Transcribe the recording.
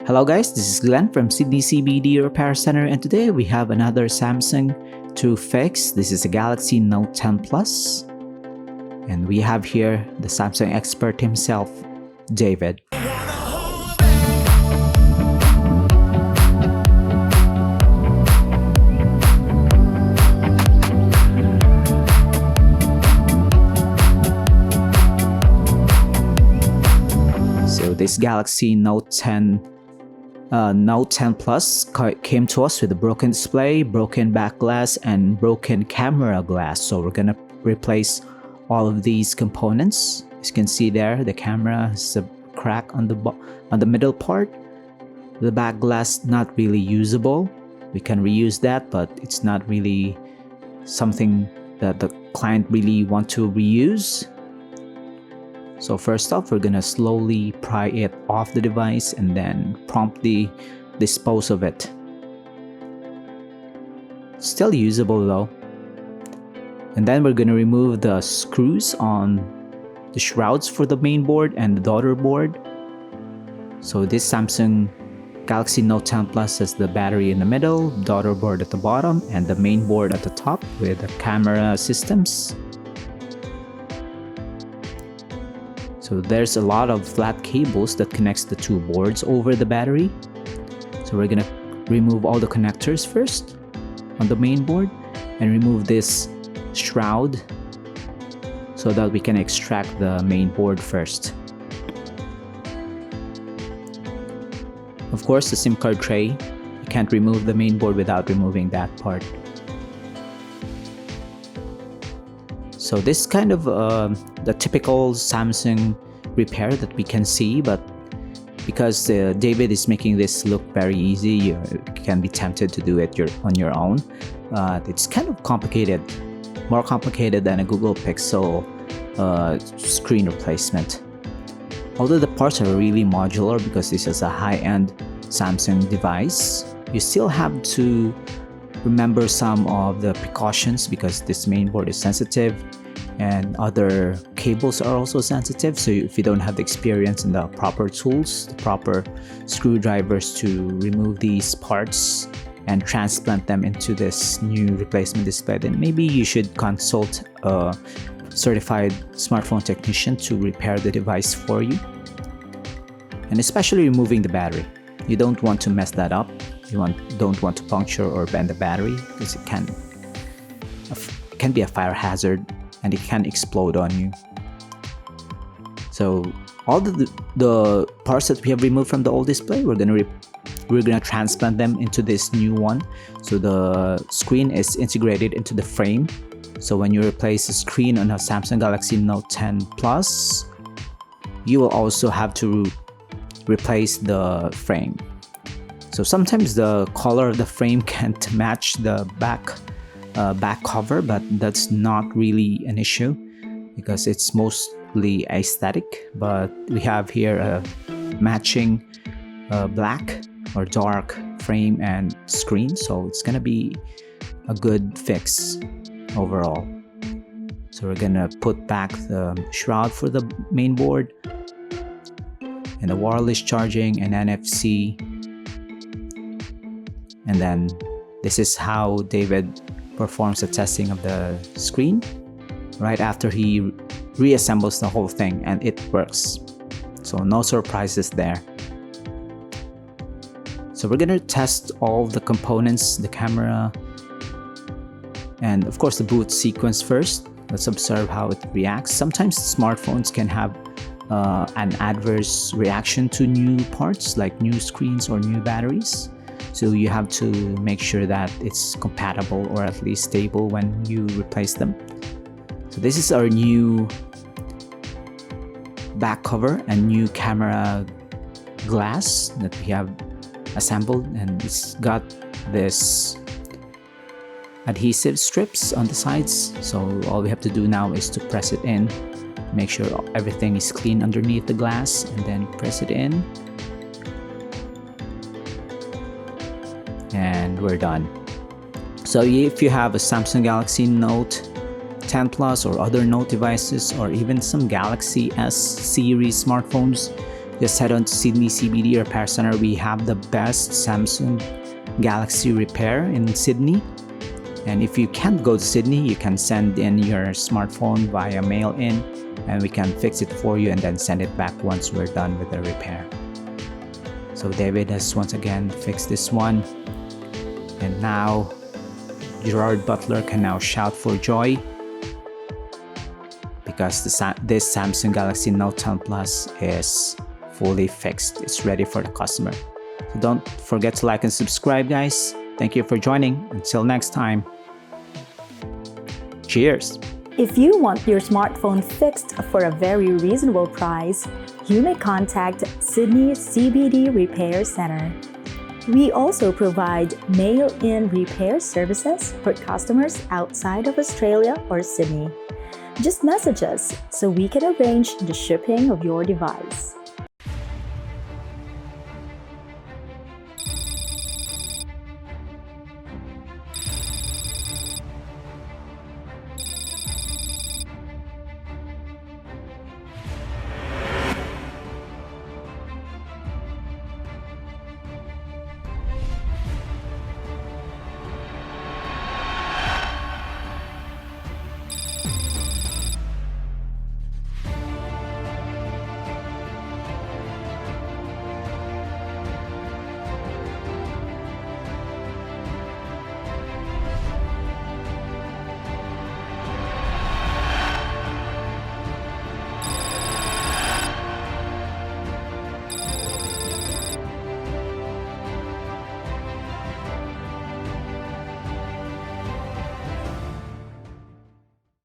Hello guys, this is Glenn from Sydney CBD Repair Centre, and today we have another Samsung to fix. This is a Galaxy Note 10 Plus, and we have here the Samsung expert himself, David. So this Galaxy Note 10 Plus came to us with a broken display, broken back glass, and broken camera glass. So we're gonna replace all of these components. As you can see there, the camera has a crack on the middle part. The back glass not really usable. We can reuse that, but it's not really something that the client really want to reuse. So first off, we're gonna slowly pry it off the device and then promptly dispose of it. Still usable though. And then we're gonna remove the screws on the shrouds for the main board and the daughter board. So this Samsung Galaxy Note 10 Plus has the battery in the middle, daughter board at the bottom, and the main board at the top with the camera systems. So there's a lot of flat cables that connects the two boards over the battery. So we're gonna remove all the connectors first on the main board and remove this shroud so that we can extract the main board first. Of course, the SIM card tray, you can't remove the main board without removing that part. So this is kind of the typical Samsung repair that we can see, but because David is making this look very easy, you can be tempted to do it on your own. It's kind of complicated, more complicated than a Google Pixel screen replacement. Although the parts are really modular because this is a high-end Samsung device, you still have to remember some of the precautions because this main board is sensitive and other cables are also sensitive. So if you don't have the experience and the proper tools, the proper screwdrivers to remove these parts and transplant them into this new replacement display, then maybe you should consult a certified smartphone technician to repair the device for you. And especially removing the battery. You don't want to mess that up. Don't want to puncture or bend the battery because it can be a fire hazard and it can explode on you. So all the parts that we have removed from the old display, we're gonna transplant them into this new one. So the screen is integrated into the frame. So when you replace the screen on a Samsung Galaxy Note 10 Plus, you will also have to replace the frame. So sometimes the color of the frame can't match the back cover, but that's not really an issue because it's mostly aesthetic. But we have here a matching black or dark frame and screen, so it's gonna be a good fix overall. So we're gonna put back the shroud for the main board and the wireless charging and NFC. And then this is how David performs the testing of the screen right after he reassembles the whole thing, and it works. So no surprises there. So we're gonna test all the components, the camera, and of course the boot sequence first. Let's observe how it reacts. Sometimes smartphones can have an adverse reaction to new parts like new screens or new batteries. So you have to make sure that it's compatible or at least stable when you replace them. So this is our new back cover and new camera glass that we have assembled, and it's got this adhesive strips on the sides. So all we have to do now is to press it in, make sure everything is clean underneath the glass, and then press it in. And we're done. So if you have a Samsung Galaxy Note 10 Plus or other Note devices or even some Galaxy S series smartphones, just head on to Sydney CBD Repair Centre. We have the best Samsung Galaxy repair in Sydney. And if you can't go to Sydney, you can send in your smartphone via mail-in, and we can fix it for you and then send it back once we're done with the repair. So David has once again fixed this one, and now Gerard Butler can now shout for joy because this Samsung Galaxy Note 10 Plus is fully fixed. It's ready for the customer. So don't forget to like and subscribe, guys. Thank you for joining. Until next time. Cheers. If you want your smartphone fixed for a very reasonable price, you may contact Sydney CBD Repair Centre. We also provide mail-in repair services for customers outside of Australia or Sydney. Just message us so we can arrange the shipping of your device.